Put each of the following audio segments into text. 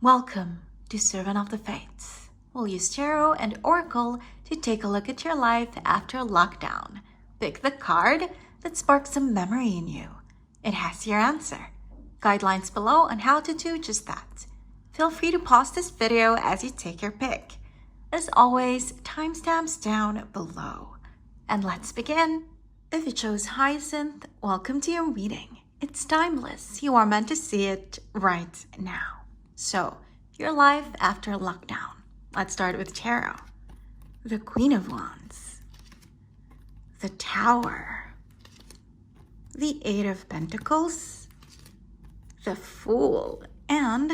Welcome to Servant of the Fates. We'll use tarot and oracle to take a look at your life after lockdown. Pick the card that sparks some memory in you. It has your answer. Guidelines below on how to do just that. Feel free to pause this video as you take your pick. As always, timestamps down below. And let's begin. If you chose Hyacinth, welcome to your reading. It's timeless. You are meant to see it right now. So, your life after lockdown. Let's start with tarot. The Queen of Wands. The Tower. The Eight of Pentacles. The Fool. And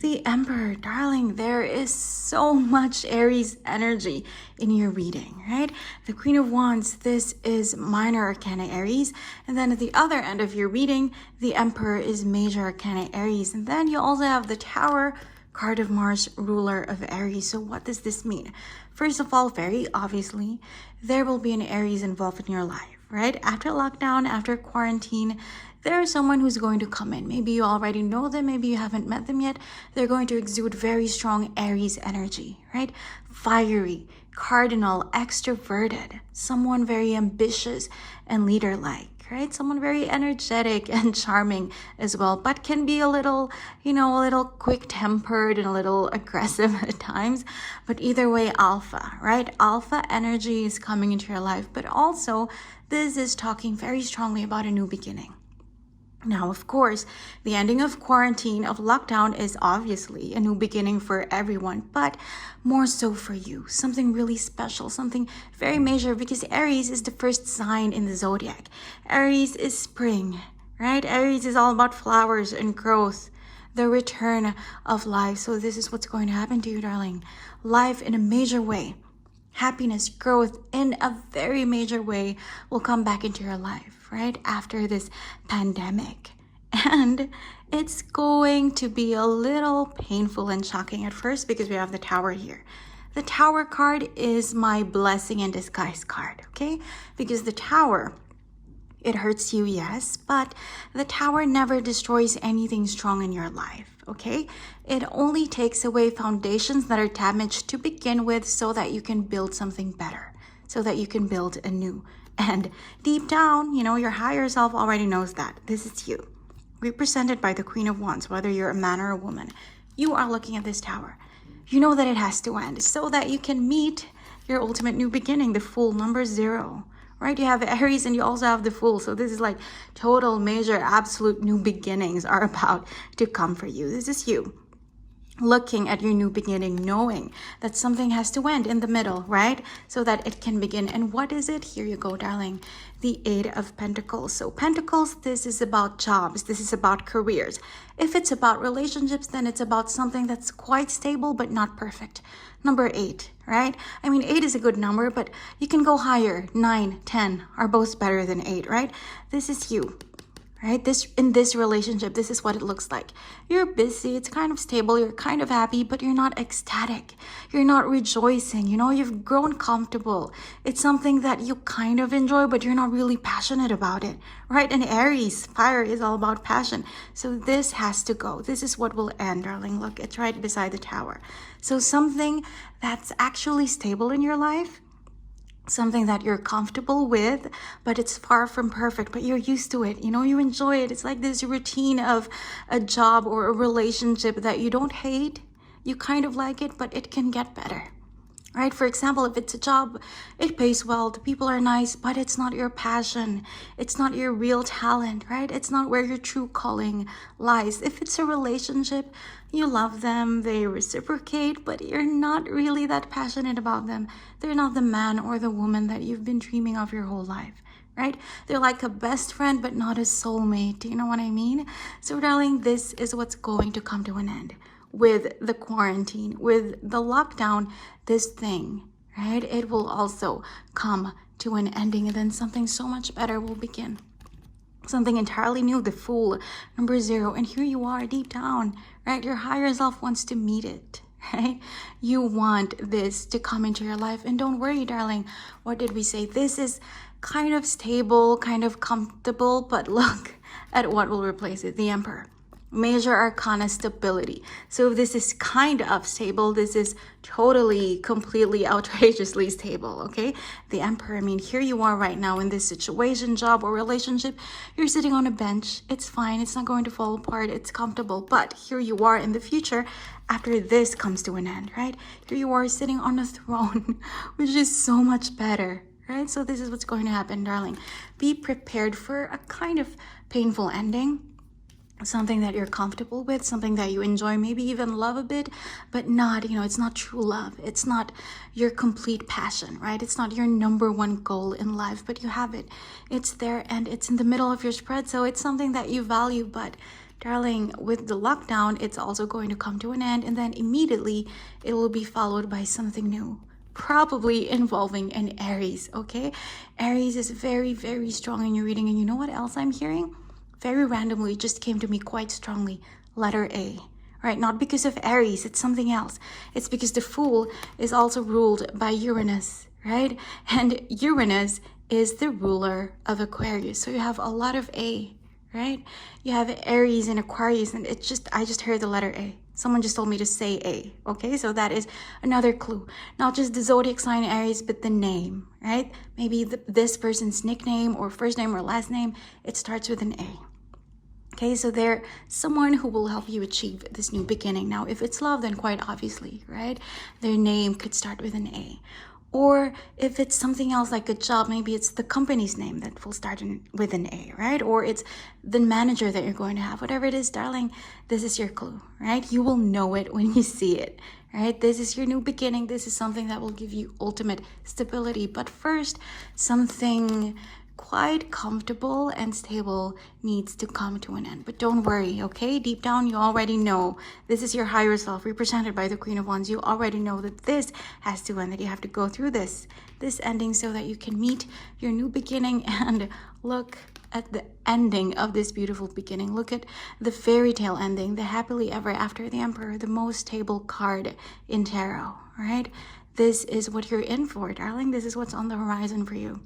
the Emperor. Darling, there is so much Aries energy in your reading, right? The Queen of Wands, this is minor arcana Aries. And then at the other end of your reading, the Emperor is major arcana Aries. And then you also have the Tower, card of Mars, ruler of Aries. So what does this mean? First of all, very obviously, there will be an Aries involved in your life, right? After lockdown, after quarantine, there is someone who's going to come in. Maybe you already know them, maybe you haven't met them yet. They're going to exude very strong Aries energy, right? Fiery, cardinal, extroverted, someone very ambitious and leader-like, right? Someone very energetic and charming as well, but can be a little, a little quick-tempered and a little aggressive at times. But either way, alpha, right? Alpha energy is coming into your life, but also this is talking very strongly about a new beginning. Now, of course, the ending of quarantine, of lockdown, is obviously a new beginning for everyone, but more so for you. Something really special, something very major, because Aries is the first sign in the zodiac. Aries is spring, right? Aries is all about flowers and growth, the return of life. So this is what's going to happen to you, darling. Life in a major way. Happiness, growth in a very major way will come back into your life, right? After this pandemic. And it's going to be a little painful and shocking at first because we have the Tower here. The Tower card is my blessing in disguise card, okay? Because the Tower, it hurts you, yes, but the Tower never destroys anything strong in your life, okay? It only takes away foundations that are damaged to begin with so that you can build something better, so that you can build anew. And deep down, your higher self already knows that. This is you, represented by the Queen of Wands, whether you're a man or a woman. You are looking at this Tower. You know that it has to end so that you can meet your ultimate new beginning, the Fool, number 0. Right? You have Aries and you also have the Fool. So this is like total, major, absolute new beginnings are about to come for you. This is you looking at your new beginning, knowing that something has to end in the middle, right? So that it can begin. And what is it? Here you go, darling. The Eight of Pentacles. So Pentacles, this is about jobs. This is about careers. If it's about relationships, then it's about something that's quite stable, but not perfect. Number 8, right? I mean, 8 is a good number, but you can go higher. 9, 10 are both better than 8, right? This is you. Right? In this relationship, this is what it looks like. You're busy, it's kind of stable, you're kind of happy, but you're not ecstatic. You're not rejoicing, you've grown comfortable. It's something that you kind of enjoy, but you're not really passionate about it, right? And Aries, fire is all about passion. So this has to go. This is what will end, darling. Look, it's right beside the Tower. So something that's actually stable in your life, something that you're comfortable with, but it's far from perfect, but you're used to it. You enjoy it. It's like this routine of a job or a relationship that you don't hate. You kind of like it, but it can get better. Right? For example, if it's a job, it pays well, the people are nice, but it's not your passion. It's not your real talent, right? It's not where your true calling lies. If it's a relationship, you love them, they reciprocate, but you're not really that passionate about them. They're not the man or the woman that you've been dreaming of your whole life, right? They're like a best friend, but not a soulmate. Do you know what I mean? So, darling, this is what's going to come to an end. With the quarantine, with the lockdown, this thing, right? It will also come to an ending, and then something so much better will begin. Something entirely new, the Fool, number 0. And here you are deep down, right? Your higher self wants to meet it, right? You want this to come into your life. And don't worry, darling. What did we say? This is kind of stable, kind of comfortable, but look at what will replace it, the Emperor. Major Arcana, stability. So if this is kind of stable, this is totally, completely, outrageously stable, okay? The Emperor, I mean, here you are right now in this situation, job or relationship. You're sitting on a bench. It's fine. It's not going to fall apart. It's comfortable. But here you are in the future after this comes to an end, right? Here you are sitting on a throne, which is so much better, right? So this is what's going to happen, darling. Be prepared for a kind of painful ending. Something that you're comfortable with, something that you enjoy, maybe even love a bit, but not, it's not true love. It's not your complete passion, right? It's not your number one goal in life, but you have it. It's there and it's in the middle of your spread. So it's something that you value, but darling, with the lockdown, it's also going to come to an end, and then immediately it will be followed by something new, probably involving an Aries, okay? Aries is very, very strong in your reading. And you know what else I'm hearing? Very randomly, it just came to me quite strongly. Letter A, right? Not because of Aries, it's something else. It's because the Fool is also ruled by Uranus, right? And Uranus is the ruler of Aquarius. So you have a lot of A, right? You have Aries and Aquarius, and I just heard the letter A. Someone just told me to say A, okay? So that is another clue. Not just the zodiac sign Aries, but the name, right? Maybe this person's nickname or first name or last name, it starts with an A. Okay, so they're someone who will help you achieve this new beginning. Now, if it's love, then quite obviously, right? Their name could start with an A. Or if it's something else like a job, maybe it's the company's name that will start with an A, right? Or it's the manager that you're going to have. Whatever it is, darling, this is your clue, right? You will know it when you see it, right? This is your new beginning. This is something that will give you ultimate stability. But first, something quite comfortable and stable needs to come to an end. But don't worry, okay? Deep down, you already know this is your higher self represented by the Queen of Wands. You already know that this has to end, that you have to go through this ending so that you can meet your new beginning and look at the ending of this beautiful beginning. Look at the fairy tale ending, the happily ever after, the Emperor, the most stable card in tarot, right? This is what you're in for, darling. This is what's on the horizon for you.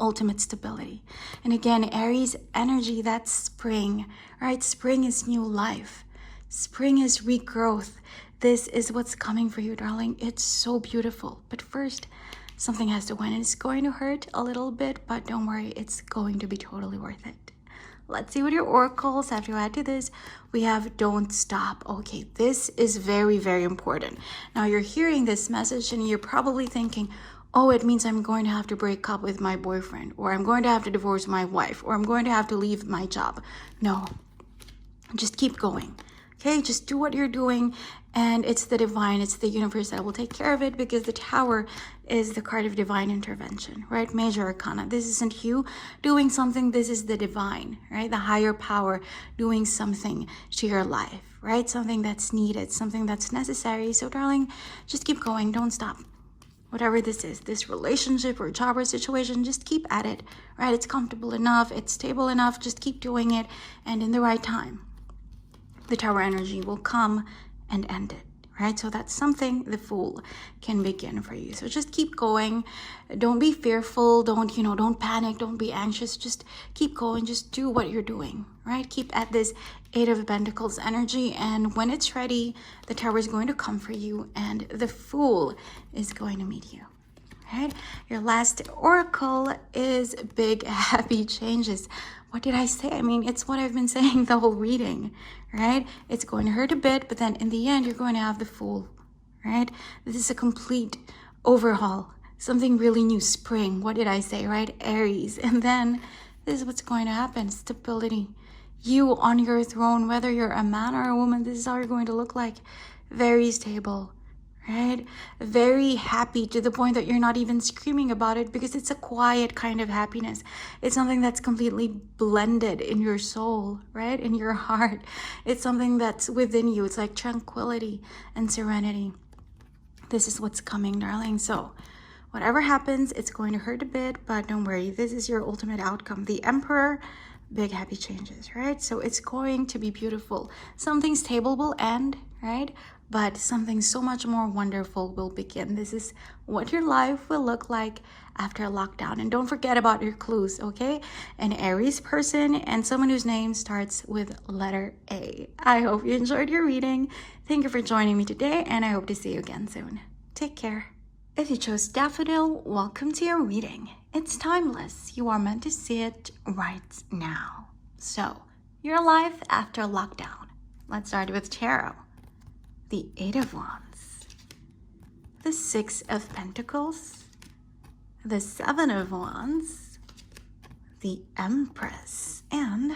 Ultimate stability. And again, Aries energy, that's spring, right? Spring is new life. Spring is regrowth. This is what's coming for you, darling. It's so beautiful. But first, something has to win. And it's going to hurt a little bit, but don't worry, it's going to be totally worth it. Let's see what your oracles have to add to this. We have don't stop. Okay, this is very, very important. Now you're hearing this message and you're probably thinking, oh, it means I'm going to have to break up with my boyfriend, or I'm going to have to divorce my wife, or I'm going to have to leave my job. No, just keep going, okay? Just do what you're doing, and it's the divine, it's the universe that will take care of it, because the Tower is the card of divine intervention, right? Major Arcana. This isn't you doing something, this is the divine, right? The higher power doing something to your life, right? Something that's needed, something that's necessary. So darling, just keep going, don't stop. Whatever this is, this relationship or job or situation, just keep at it, right? It's comfortable enough, it's stable enough, just keep doing it, and in the right time, the Tower energy will come and end it, right? So that's something the Fool can begin for you. So just keep going. Don't be fearful. Don't panic. Don't be anxious. Just keep going. Just do what you're doing, right? Keep at this Eight of Pentacles energy. And when it's ready, the Tower is going to come for you and the Fool is going to meet you. Right? Your last oracle is big, happy changes. What did I say? I mean, it's what I've been saying the whole reading, right? It's going to hurt a bit, but then in the end, you're going to have the Fool, right? This is a complete overhaul, something really new, spring. What did I say, right? Aries. And then this is what's going to happen, stability. You on your throne, whether you're a man or a woman, this is how you're going to look like. Very stable, right? Very happy to the point that you're not even screaming about it, because it's a quiet kind of happiness. It's something that's completely blended in your soul, right? In your heart. It's something that's within you. It's like tranquility and serenity. This is what's coming, darling. So whatever happens, it's going to hurt a bit, but don't worry. This is your ultimate outcome. The Emperor, big happy changes, right? So it's going to be beautiful. Something stable will end, right? But something so much more wonderful will begin. This is what your life will look like after lockdown. And don't forget about your clues, okay? An Aries person and someone whose name starts with letter A. I hope you enjoyed your reading. Thank you for joining me today, and I hope to see you again soon. Take care. If you chose Daffodil, welcome to your reading. It's timeless. You are meant to see it right now. So, your life after lockdown. Let's start with tarot. The Eight of Wands, the Six of Pentacles, the Seven of Wands, the Empress, and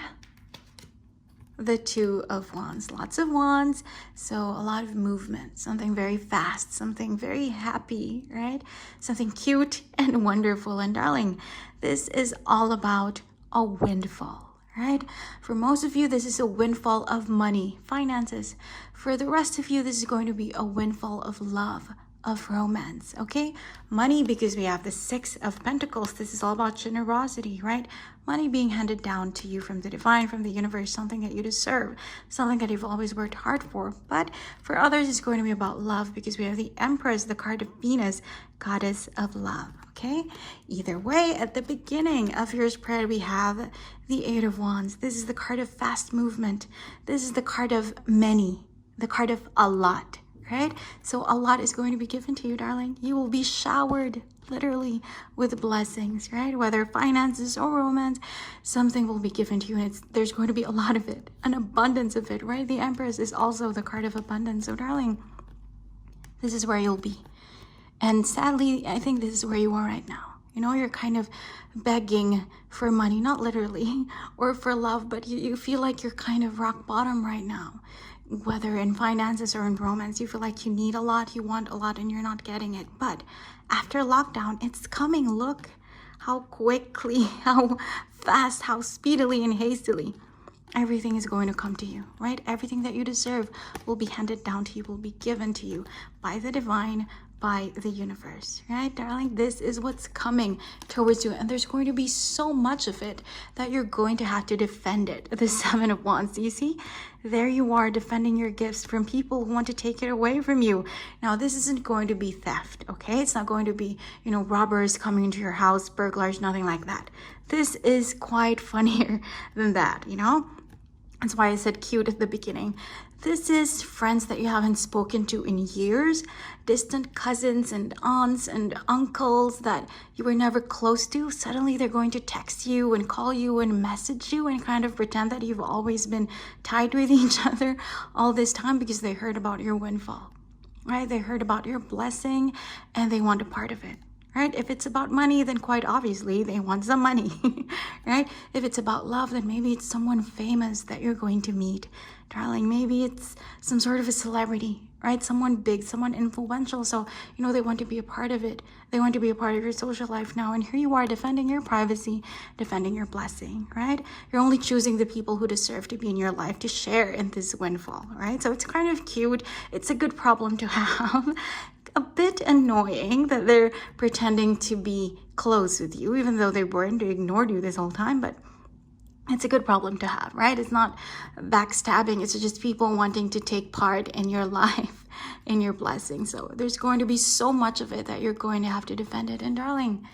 the Two of Wands. Lots of wands, so a lot of movement, something very fast, something very happy, right? Something cute and wonderful. And darling, this is all about a windfall, right? For most of you, this is a windfall of money, finances. For the rest of you, this is going to be a windfall of love, of romance, okay? Money, because we have the Six of Pentacles. This is all about generosity, right? Money being handed down to you from the divine, from the universe, something that you deserve, something that you've always worked hard for. But for others, it's going to be about love, because we have the Empress, the card of Venus, goddess of love, okay? Either way, at the beginning of your spread, we have the Eight of Wands. This is the card of fast movement. This is the card of many, the card of a lot, right? So a lot is going to be given to you, darling. You will be showered literally with blessings, right? Whether finances or romance, something will be given to you, and there's going to be a lot of it, an abundance of it, right? The Empress is also the card of abundance. So darling, this is where you'll be. And sadly, I think this is where you are right now. You know, you're kind of begging for money, not literally, or for love, but you feel like you're kind of rock bottom right now. Whether in finances or in romance, you feel like you need a lot, you want a lot, and you're not getting it. But after lockdown, it's coming. Look how quickly, how fast, how speedily and hastily everything is going to come to you, right? Everything that you deserve will be handed down to you, will be given to you by the divine, by the universe, right, darling? This is what's coming towards you, and there's going to be so much of it that you're going to have to defend it. The Seven of Wands, you see? There you are, defending your gifts from people who want to take it away from you. Now, this isn't going to be theft, okay? It's not going to be, you know, robbers coming into your house, burglars, nothing like that. This is quite funnier than that, you know? That's why I said cute at the beginning. This is friends that you haven't spoken to in years, distant cousins and aunts and uncles that you were never close to. Suddenly they're going to text you and call you and message you and kind of pretend that you've always been tied with each other all this time, because they heard about your windfall, right? They heard about your blessing and they want a part of it. Right? If it's about money, then quite obviously they want some money, right? If it's about love, then maybe it's someone famous that you're going to meet. Darling, maybe it's some sort of a celebrity, right? Someone big, someone influential. So, you know, they want to be a part of it. They want to be a part of your social life now. And here you are defending your privacy, defending your blessing, right? You're only choosing the people who deserve to be in your life to share in this windfall, right? So it's kind of cute. It's a good problem to have. A bit annoying that they're pretending to be close with you, even though they weren't. They ignored you this whole time, but it's a good problem to have, right? It's not backstabbing. It's just people wanting to take part in your life, in your blessing. So there's going to be so much of it that you're going to have to defend it. And darling,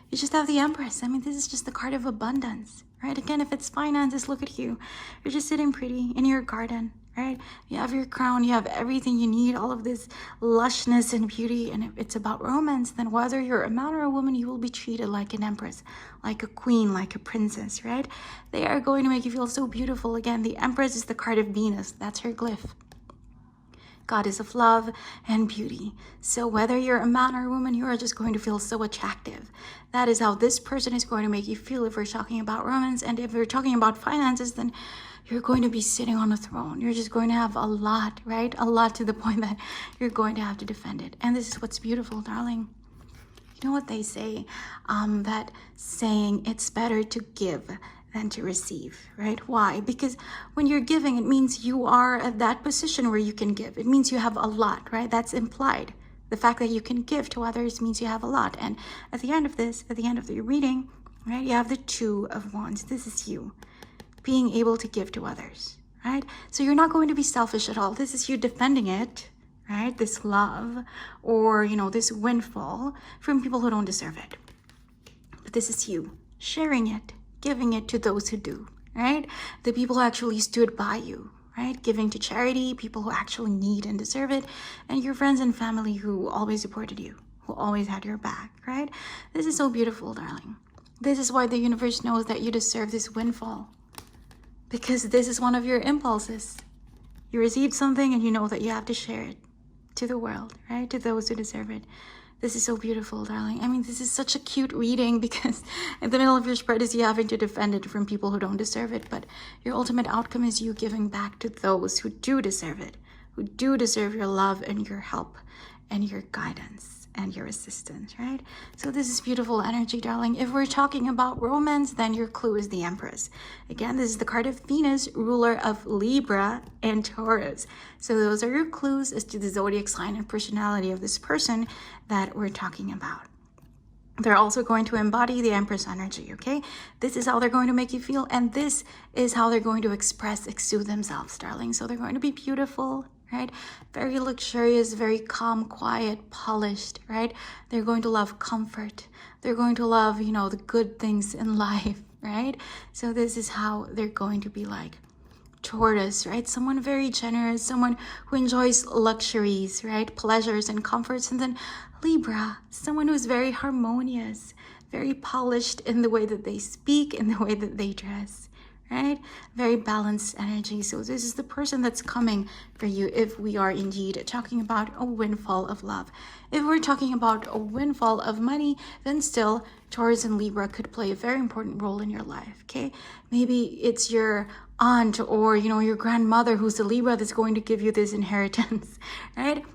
you just have the Empress. I mean, this is just the card of abundance, right? Again, if it's finances, look at you. You're just sitting pretty in your garden, right? You have your crown, you have everything you need, all of this lushness and beauty. And if it's about romance, then whether you're a man or a woman, you will be treated like an empress, like a queen, like a princess, right? They are going to make you feel so beautiful. Again, the Empress is the card of Venus. That's her glyph. Goddess of love and beauty. So whether you're a man or a woman, you are just going to feel so attractive. That is how this person is going to make you feel if we're talking about romance. And if we're talking about finances, then you're going to be sitting on a throne. You're just going to have a lot, right? A lot, to the point that you're going to have to defend it. And this is what's beautiful, darling. You know what they say? That saying, it's better to give than to receive, right? Why? Because when you're giving, it means you are at that position where you can give. It means you have a lot, right? That's implied. The fact that you can give to others means you have a lot. And at the end of this, at the end of your reading, right, you have the Two of Wands. This is you. being able to give to others, right? So you're not going to be selfish at all. This is you defending it, right? This love or, you know, this windfall from people who don't deserve it. But this is you sharing it, giving it to those who do, right? The people who actually stood by you, right? Giving to charity, people who actually need and deserve it, and your friends and family who always supported you, who always had your back, right? This is so beautiful, darling. This is why the universe knows that you deserve this windfall, because this is one of your impulses. You received something and you know that you have to share it to the world, right? To those who deserve it. This is so beautiful, darling. I mean, this is such a cute reading because in the middle of your spread is you having to defend it from people who don't deserve it. But your ultimate outcome is you giving back to those who do deserve it, who do deserve your love and your help and your guidance and your assistance, right? So this is beautiful energy, darling. If we're talking about romance, then your clue is the Empress. Again, this is the card of Venus, ruler of Libra and Taurus. So those are your clues as to the zodiac sign and personality of this person that we're talking about. They're also going to embody the Empress energy, okay? This is how they're going to make you feel, and this is how they're going to exude themselves, darling. So they're going to be beautiful, right? Very luxurious, very calm, quiet, polished, right? They're going to love comfort. They're going to love, you know, the good things in life, right? So this is how they're going to be like. Taurus, right? Someone very generous, someone who enjoys luxuries, right? Pleasures and comforts. And then Libra, someone who's very harmonious, very polished in the way that they speak, in the way that they dress, right? Very balanced energy. So this is the person that's coming for you if we are indeed talking about a windfall of love. If we're talking about a windfall of money, then still Taurus and Libra could play a very important role in your life, okay? Maybe it's your aunt or, you know, your grandmother who's a Libra that's going to give you this inheritance, right?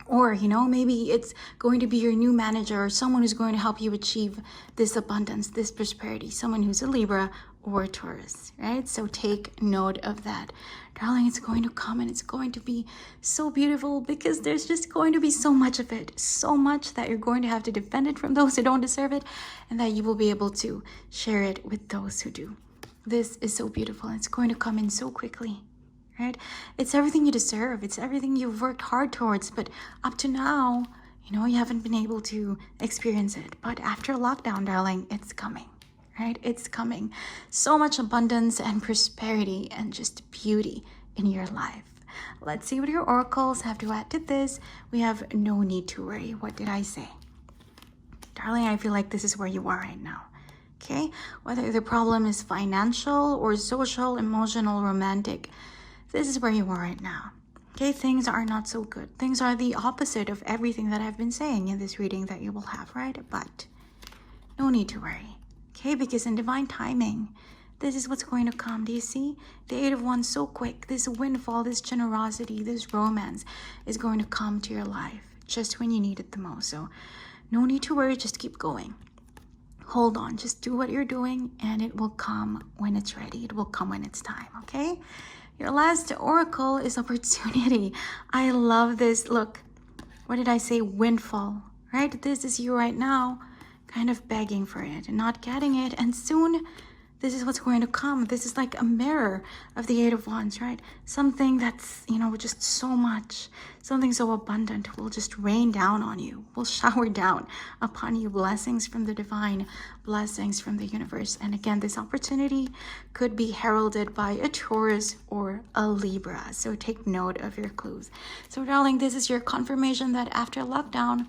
Or, you know, maybe it's going to be your new manager or someone who's going to help you achieve this abundance, this prosperity, someone who's a Libra or Taurus, right? So take note of that. Darling, it's going to come and it's going to be so beautiful because there's just going to be so much of it, so much that you're going to have to defend it from those who don't deserve it and that you will be able to share it with those who do. This is so beautiful. It's going to come in so quickly, right? It's everything you deserve. It's everything you've worked hard towards, but up to now, you know, you haven't been able to experience it. But after lockdown, darling, it's coming. Right? It's coming. So much abundance and prosperity and just beauty in your life. Let's see what your oracles have to add to this. We have no need to worry. What did I say? Darling, I feel like this is where you are right now. Okay? Whether the problem is financial or social, emotional, romantic, this is where you are right now. Okay? Things are not so good. Things are the opposite of everything that I've been saying in this reading that you will have, right? But no need to worry. Okay, because in divine timing, this is what's going to come. Do you see? The Eight of Wands so quick. This windfall, this generosity, this romance is going to come to your life just when you need it the most. So no need to worry. Just keep going. Hold on. Just do what you're doing and it will come when it's ready. It will come when it's time, okay? Your last oracle is opportunity. I love this. Look, what did I say? Windfall, right? This is you right now. Kind of begging for it and not getting it, and soon this is what's going to come. This is like a mirror of the Eight of Wands, right? Something that's, you know, just so much, something so abundant will just rain down on you, will shower down upon you blessings from the divine, blessings from the universe. And again, this opportunity could be heralded by a Taurus or a Libra, so take note of your clues. So darling, this is your confirmation that after lockdown,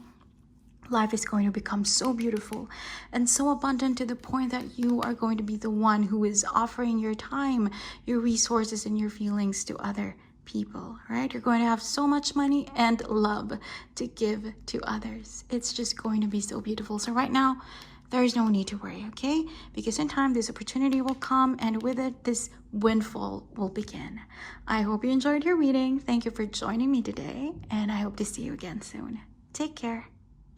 life is going to become so beautiful and so abundant to the point that you are going to be the one who is offering your time, your resources, and your feelings to other people, right? You're going to have so much money and love to give to others. It's just going to be so beautiful. So right now, there is no need to worry, okay? Because in time, this opportunity will come and with it, this windfall will begin. I hope you enjoyed your reading. Thank you for joining me today, and I hope to see you again soon. Take care.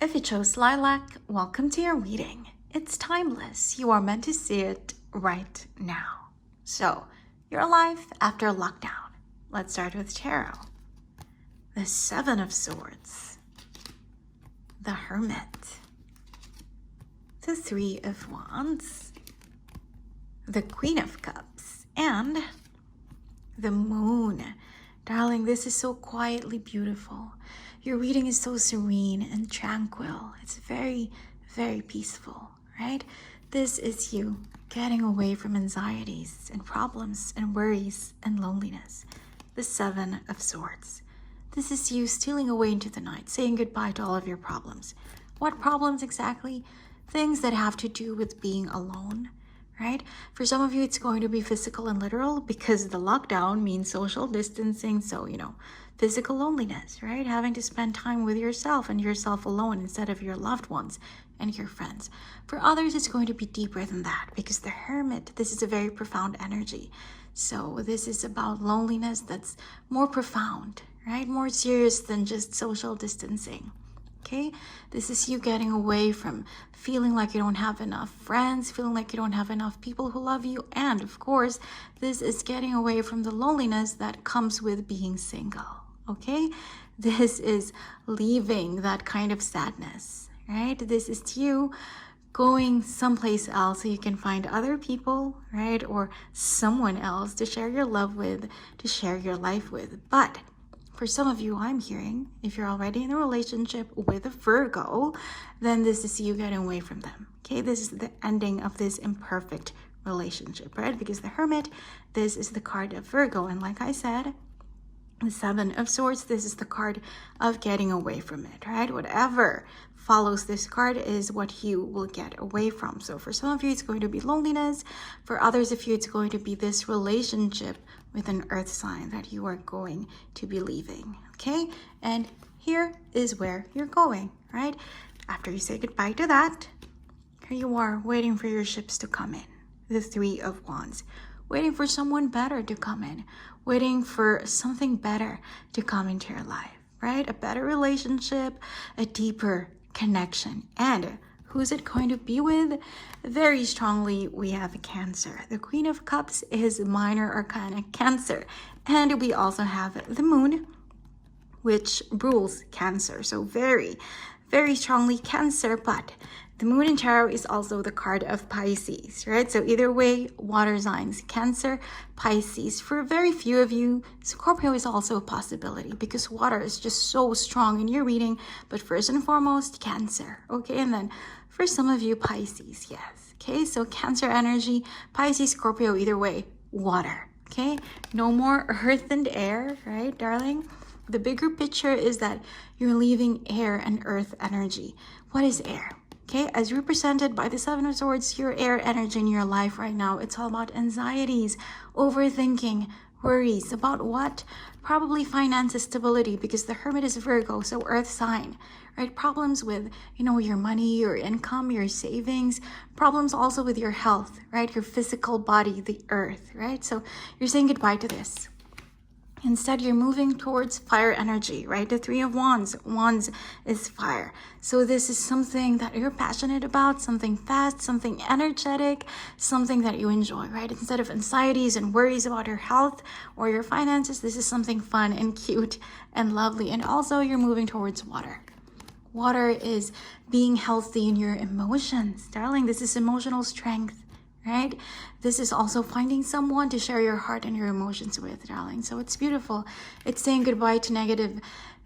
If you chose Lilac, welcome to your reading. It's timeless. You are meant to see it right now. So, your life after lockdown. Let's start with tarot. The Seven of Swords. The Hermit. The Three of Wands. The Queen of Cups. And the moon. Darling, this is so quietly beautiful. Your reading is so serene and tranquil. It's very, very peaceful, right? This is you getting away from anxieties and problems and worries and loneliness. The Seven of Swords. This is you stealing away into the night, saying goodbye to all of your problems. What problems exactly? Things that have to do with being alone, right? For some of you, it's going to be physical and literal because the lockdown means social distancing. So, physical loneliness, right? Having to spend time with yourself and yourself alone instead of your loved ones and your friends. For others, it's going to be deeper than that because the Hermit, this is a very profound energy. So this is about loneliness that's more profound, right? More serious than just social distancing. Okay, this is you getting away from feeling like you don't have enough friends, feeling like you don't have enough people who love you. And of course, this is getting away from the loneliness that comes with being single. Okay, this is leaving that kind of sadness, right? This is you going someplace else so you can find other people, right? Or someone else to share your love with, to share your life with. But for some of you, I'm hearing, if you're already in a relationship with a Virgo, then this is you getting away from them. Okay, this is the ending of this imperfect relationship, right? Because the Hermit, this is the card of Virgo. And like I said, the Seven of Swords, this is the card of getting away from it, right? Whatever follows this card is what you will get away from. So for some of you, it's going to be loneliness. For others of you, it's going to be this relationship with an earth sign that you are going to be leaving, okay? And here is where you're going, right? After you say goodbye to that, here you are waiting for your ships to come in. The Three of Wands, waiting for someone better to come in, waiting for something better to come into your life, right? A better relationship, a deeper connection. And who's it going to be with? Very strongly, we have Cancer. The Queen of Cups is minor arcana Cancer. And we also have the Moon, which rules Cancer. So very, very strongly Cancer, but the Moon in Tarot is also the card of Pisces, right? So either way, water signs, Cancer, Pisces. For very few of you, Scorpio is also a possibility because water is just so strong in your reading. But first and foremost, Cancer, okay? And then for some of you, Pisces, yes. Okay, so Cancer energy, Pisces, Scorpio, either way, water, okay? No more earth and air, right, darling? The bigger picture is that you're leaving air and earth energy. What is air? Okay, as represented by the Seven of Swords, your air energy in your life right now, it's all about anxieties, overthinking, worries about what? Probably finances, stability, because the Hermit is Virgo, so earth sign, right? Problems with, your money, your income, your savings, problems also with your health, right? Your physical body, the earth, right? So you're saying goodbye to this. Instead, you're moving towards fire energy, right? The Three of Wands. Wands is fire. So this is something that you're passionate about, something fast, something energetic, something that you enjoy, right? Instead of anxieties and worries about your health or your finances, this is something fun and cute and lovely. And also, you're moving towards water. Water is being healthy in your emotions. Darling, this is emotional strength. Right? This is also finding someone to share your heart and your emotions with, darling. So it's beautiful. It's saying goodbye to negative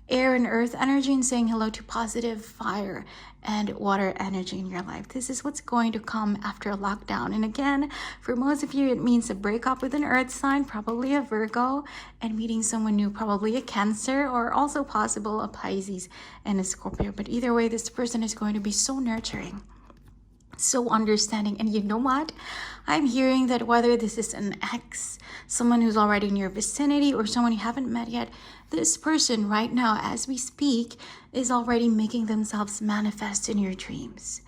air and earth energy and saying hello to positive fire and water energy in your life. This is what's going to come after a lockdown. And again, for most of you, it means a breakup with an earth sign, probably a Virgo, and meeting someone new, probably a Cancer, or also possible a Pisces and a Scorpio. But either way, this person is going to be so nurturing, so understanding. And you know what? I'm hearing that whether this is an ex, someone who's already in your vicinity, or someone you haven't met yet, this person right now, as we speak, is already making themselves manifest in your dreams.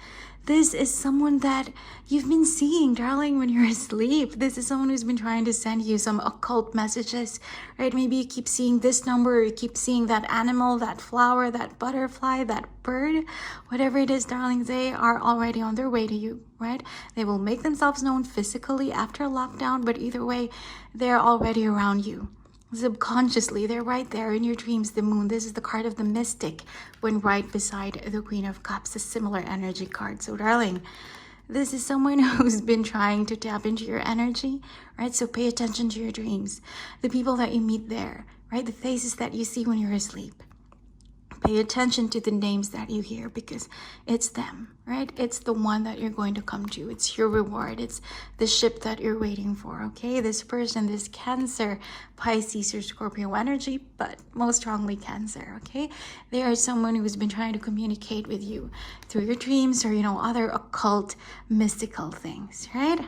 This is someone that you've been seeing, darling, when you're asleep. This is someone who's been trying to send you some occult messages, right? Maybe you keep seeing this number, or you keep seeing that animal, that flower, that butterfly, that bird, whatever it is, darling, they are already on their way to you, right? They will make themselves known physically after lockdown, but either way, they're already around you. Subconsciously, they're right there in your dreams. The Moon, this is the card of the mystic, when right beside the Queen of Cups, a similar energy card. So darling, This is someone who's been trying to tap into your energy, right? So pay attention to your dreams, the people that you meet there, right? The faces that you see when you're asleep. Pay attention to the names that you hear because it's them, right? It's the one that you're going to come to. It's your reward. It's the ship that you're waiting for, okay? This person, this Cancer, Pisces, or Scorpio energy, but most strongly Cancer, okay? They are someone who's been trying to communicate with you through your dreams or, other occult, mystical things, right?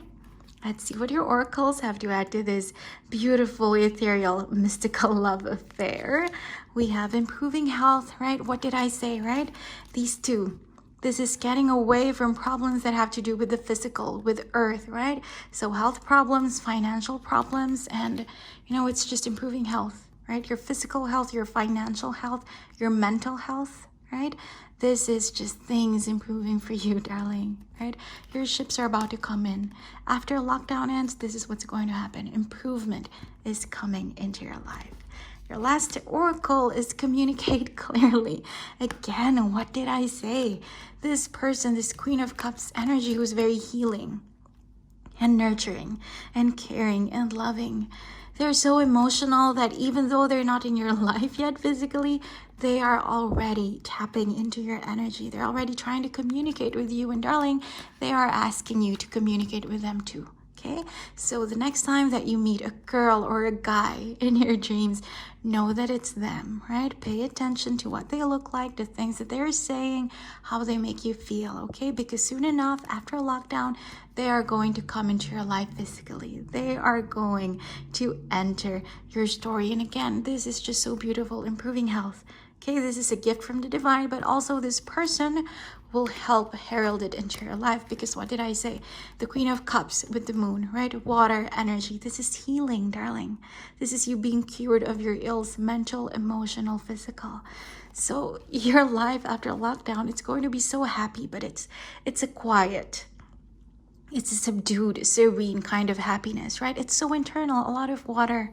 Let's see what your oracles have to add to this beautiful, ethereal, mystical love affair. We have improving health, right? What did I say, right? These two. This is getting away from problems that have to do with the physical, with earth, right? So health problems, financial problems, and, it's just improving health, right? Your physical health, your financial health, your mental health, right? This is just things improving for you, darling, right? Your ships are about to come in. After lockdown ends, this is what's going to happen. Improvement is coming into your life. Your last oracle is communicate clearly. Again, what did I say? This person, this Queen of Cups energy who's very healing and nurturing and caring and loving. They're so emotional that even though they're not in your life yet physically, they are already tapping into your energy. They're already trying to communicate with you. And darling, they are asking you to communicate with them too. Okay? So the next time that you meet a girl or a guy in your dreams, know that it's them, right? Pay attention to what they look like, the things that they're saying, how they make you feel, okay? Because soon enough, after lockdown, they are going to come into your life physically. They are going to enter your story. And again, this is just so beautiful, improving health. Okay, this is a gift from the divine, but also this person will help herald it into your life because what did I say? The Queen of Cups with the moon, right? Water, energy. This is healing, darling. This is you being cured of your ills, mental, emotional, physical. So your life after lockdown, it's going to be so happy, but it's a quiet, it's a subdued, serene kind of happiness, right? It's so internal, a lot of water,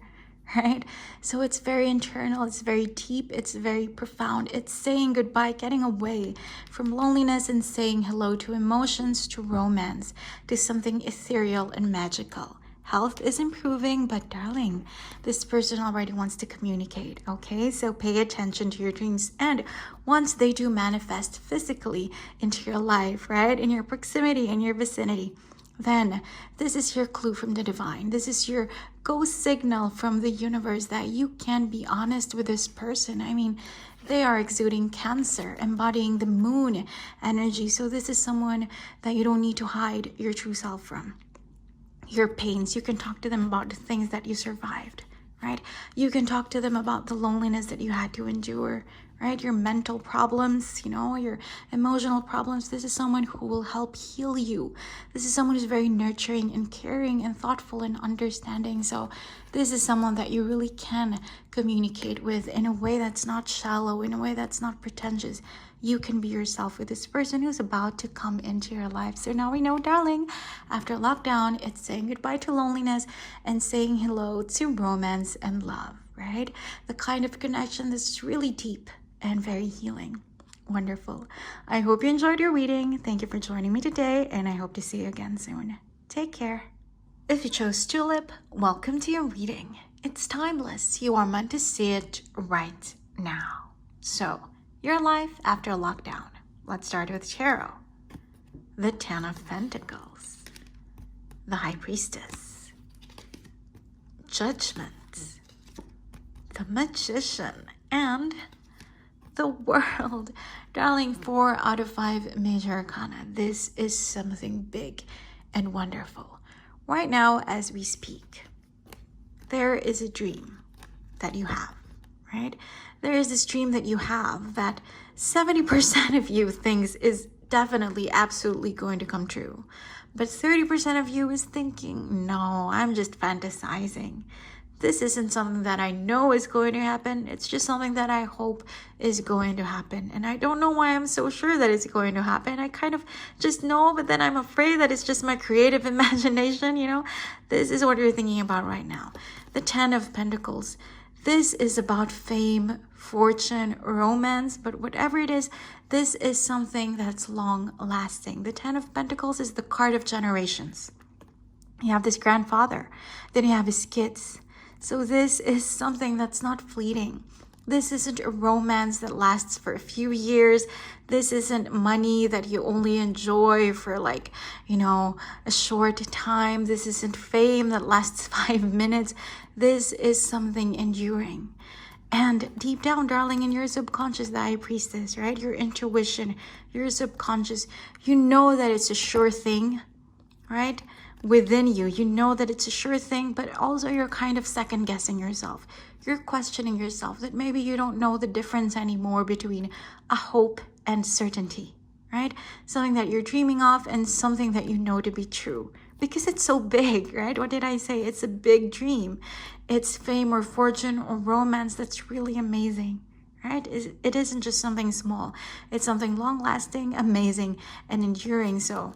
right? So it's very internal, it's very deep, it's very profound. It's saying goodbye, getting away from loneliness and saying hello to emotions, to romance, to something ethereal and magical. Health is improving, but darling, this person already wants to communicate, okay? So pay attention to your dreams. And once they do manifest physically into your life, right? In your proximity, in your vicinity, then this is your clue from the divine. This is your go signal from the universe that you can be honest with this person. I mean, they are exuding Cancer, embodying the moon energy. So this is someone that you don't need to hide your true self from. Your pains, you can talk to them about the things that you survived, right? You can talk to them about the loneliness that you had to endure, right? Your mental problems, your emotional problems. This is someone who will help heal you. This is someone who's very nurturing and caring and thoughtful and understanding. So this is someone that you really can communicate with in a way that's not shallow, in a way that's not pretentious. You can be yourself with this person who's about to come into your life. So now we know, darling, after lockdown, it's saying goodbye to loneliness and saying hello to romance and love, right? The kind of connection that's really deep and very healing. Wonderful. I hope you enjoyed your reading. Thank you for joining me today, and I hope to see you again soon. Take care. If you chose Tulip, welcome to your reading. It's timeless. You are meant to see it right now. So, your life after lockdown. Let's start with tarot. The Ten of Pentacles. The High Priestess. Judgment. The Magician. And the World. Darling, 4 out of 5 major arcana. This is something big and wonderful. Right now, as we speak, there is a dream that you have, right? There is this dream that you have that 70% of you thinks is definitely, absolutely going to come true. But 30% of you is thinking, no, I'm just fantasizing. This isn't something that I know is going to happen. It's just something that I hope is going to happen. And I don't know why I'm so sure that it's going to happen. I kind of just know, but then I'm afraid that it's just my creative imagination, This is what you're thinking about right now. The Ten of Pentacles. This is about fame, fortune, romance, but whatever it is, this is something that's long lasting. The Ten of Pentacles is the card of generations. You have this grandfather, then you have his kids. So this is something that's not fleeting. This isn't a romance that lasts for a few years. This isn't money that you only enjoy for like, a short time. This isn't fame that lasts 5 minutes. This is something enduring. And deep down, darling, in your subconscious, the High Priestess, right? Your intuition, your subconscious, you know that it's a sure thing, right? Within you, you know that it's a sure thing, but also you're kind of second guessing yourself. You're questioning yourself that maybe you don't know the difference anymore between a hope and certainty, right? Something that you're dreaming of and something that you know to be true. Because it's so big, right? What did I say? It's a big dream. It's fame or fortune or romance that's really amazing, right? It isn't just something small. It's something long-lasting, amazing, and enduring. So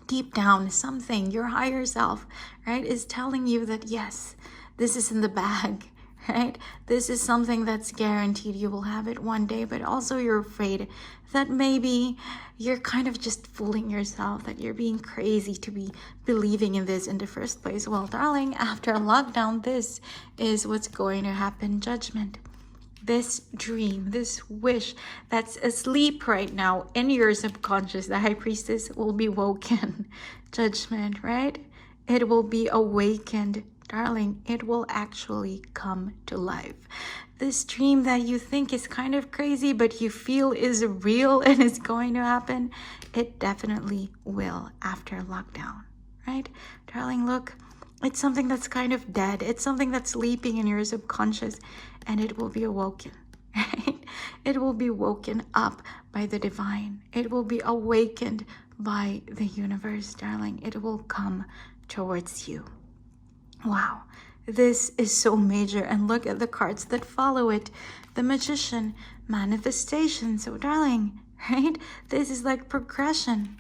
deep down, something, your higher self, right, is telling you that yes, this is in the bag, right? This is something that's guaranteed you will have it one day, but also you're afraid that maybe you're kind of just fooling yourself, that you're being crazy to be believing in this in the first place. Well, darling, after lockdown, this is what's going to happen. Judgment. This dream, this wish that's asleep right now in your subconscious, the High Priestess, will be woken. Judgment, right? It will be awakened. Darling, it will actually come to life. This dream that you think is kind of crazy, but you feel is real and is going to happen, it definitely will after lockdown, right? Darling, look, it's something that's kind of dead. It's something that's sleeping in your subconscious, and it will be awoken, right? It will be woken up by the divine. It will be awakened by the universe, darling. It will come towards you. Wow, this is so major. And look at the cards that follow it. The Magician, manifestation. So, darling, right? This is like progression,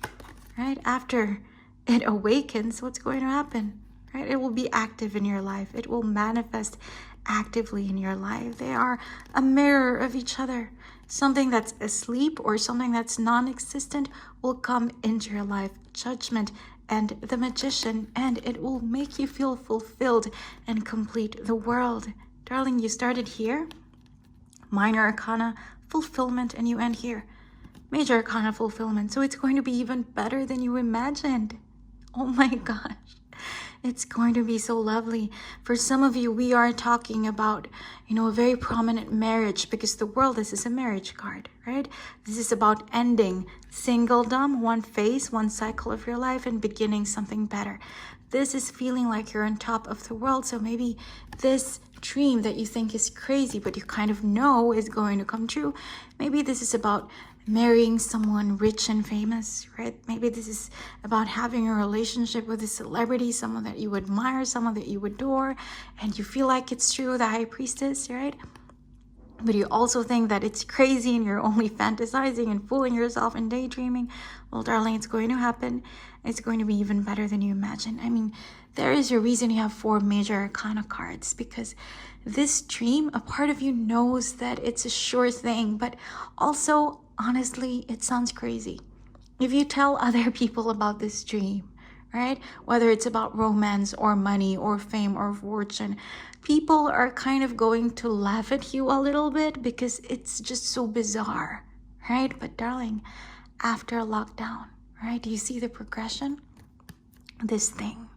right? After it awakens, what's going to happen? Right? It will be active in your life. It will manifest actively in your life. They are a mirror of each other. Something that's asleep or something that's non-existent will come into your life. Judgment and the Magician, and it will make you feel fulfilled and complete the world. Darling, you started here. Minor Arcana, fulfillment, and you end here. Major Arcana, fulfillment. So it's going to be even better than you imagined. Oh my gosh. It's going to be so lovely. For some of you, we are talking about, a very prominent marriage, because the world, this is a marriage card, right? This is about ending singledom, one phase, one cycle of your life, and beginning something better. This is feeling like you're on top of the world. So maybe this dream that you think is crazy, but you kind of know is going to come true. Maybe this is about marrying someone rich and famous, right? Maybe this is about having a relationship with a celebrity, someone that you admire, someone that you adore, and you feel like it's true, the High Priestess, right? But you also think that it's crazy and you're only fantasizing and fooling yourself and daydreaming. Well, darling, it's going to happen. It's going to be even better than you imagine. I mean, there is a reason you have 4 major arcana cards, because this dream, a part of you knows that it's a sure thing, but also, honestly, it sounds crazy. If you tell other people about this dream, right? Whether it's about romance or money or fame or fortune, people are kind of going to laugh at you a little bit because it's just so bizarre, right? But darling, after lockdown, right? Do you see the progression? This thing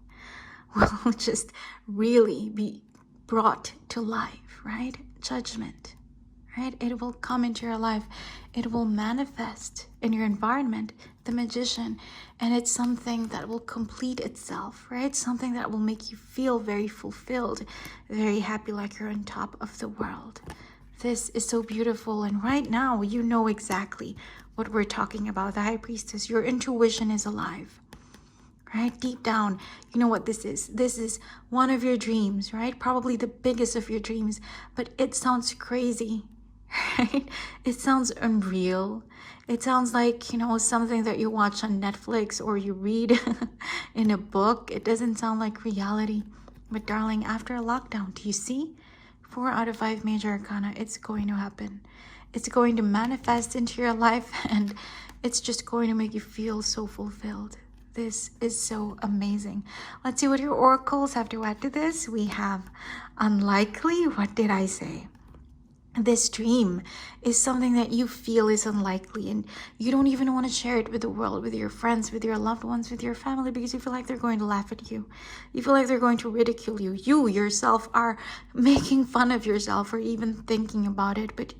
will just really be brought to life, right? Judgment, right? It will come into your life. It will manifest in your environment, the Magician, and it's something that will complete itself, right? Something that will make you feel very fulfilled, very happy, like you're on top of the world. This is so beautiful, and right now you know exactly what we're talking about, the High Priestess. Your intuition is alive, right? Deep down, you know what this is. This is one of your dreams, right? Probably the biggest of your dreams, but it sounds crazy, right? It sounds unreal. It sounds like, something that you watch on Netflix or you read in a book. It doesn't sound like reality. But darling, after a lockdown, do you see? 4 out of 5 major arcana. It's going to happen. It's going to manifest into your life, and it's just going to make you feel so fulfilled. This is so amazing. Let's see what your oracles have to add to this. We have unlikely. What did I say? This dream is something that you feel is unlikely, and you don't even want to share it with the world, with your friends, with your loved ones, with your family, because you feel like they're going to laugh at you. You feel like they're going to ridicule you. You yourself are making fun of yourself for even thinking about it, but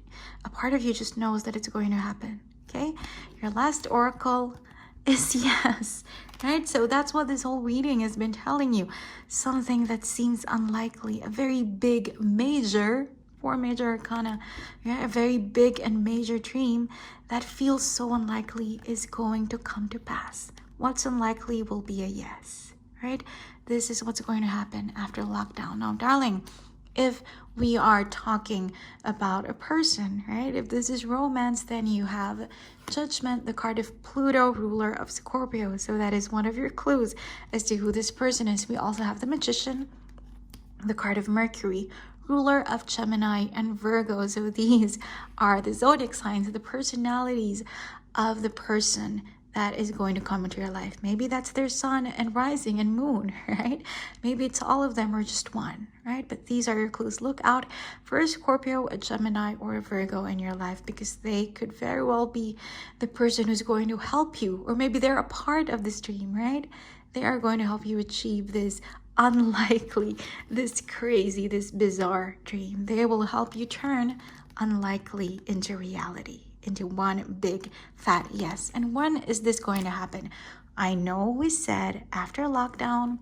a part of you just knows that it's going to happen. Okay? Your last oracle is yes, right? So that's what this whole reading has been telling you. Something that seems unlikely, a very big, major 4 major arcana, yeah, a very big and major dream that feels so unlikely is going to come to pass. What's unlikely will be a yes, right? This is what's going to happen after lockdown. Now, darling, if we are talking about a person, right? If this is romance, then you have Judgment, the card of Pluto, ruler of Scorpio. So that is one of your clues as to who this person is. We also have the Magician, the card of Mercury, ruler of Gemini and Virgo. So these are the zodiac signs, the personalities of the person that is going to come into your life. Maybe that's their sun and rising and moon, right? Maybe it's all of them or just one, right? But these are your clues. Look out for a Scorpio, a Gemini, or a Virgo in your life, because they could very well be the person who's going to help you, or maybe they're a part of this dream, right? They are going to help you achieve this unlikely, this crazy, this bizarre dream. They will help you turn unlikely into reality, into one big fat yes. And when is this going to happen? I know we said after lockdown,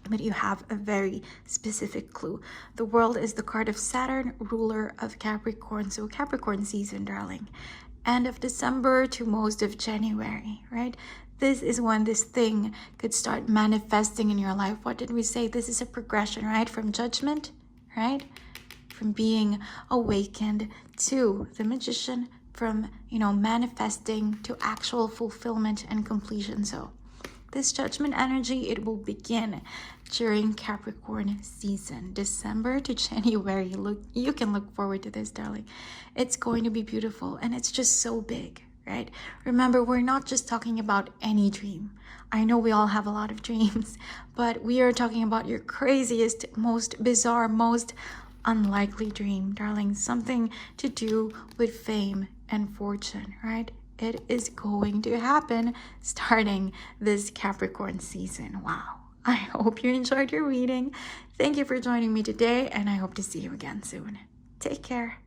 but you have a very specific clue. The world is the card of Saturn, ruler of Capricorn. So Capricorn season, darling. End of December to most of January, right? This is when this thing could start manifesting in your life. What did we say? This is a progression, right? From Judgment, right? From being awakened to the Magician, from, manifesting to actual fulfillment and completion. So this Judgment energy, it will begin during Capricorn season, December to January. You can look forward to this, darling. It's going to be beautiful, and it's just so big, right? Remember, we're not just talking about any dream. I know we all have a lot of dreams, but we are talking about your craziest, most bizarre, most unlikely dream, darling. Something to do with fame and fortune, right? It is going to happen starting this Capricorn season. Wow. I hope you enjoyed your reading. Thank you for joining me today, and I hope to see you again soon. Take care.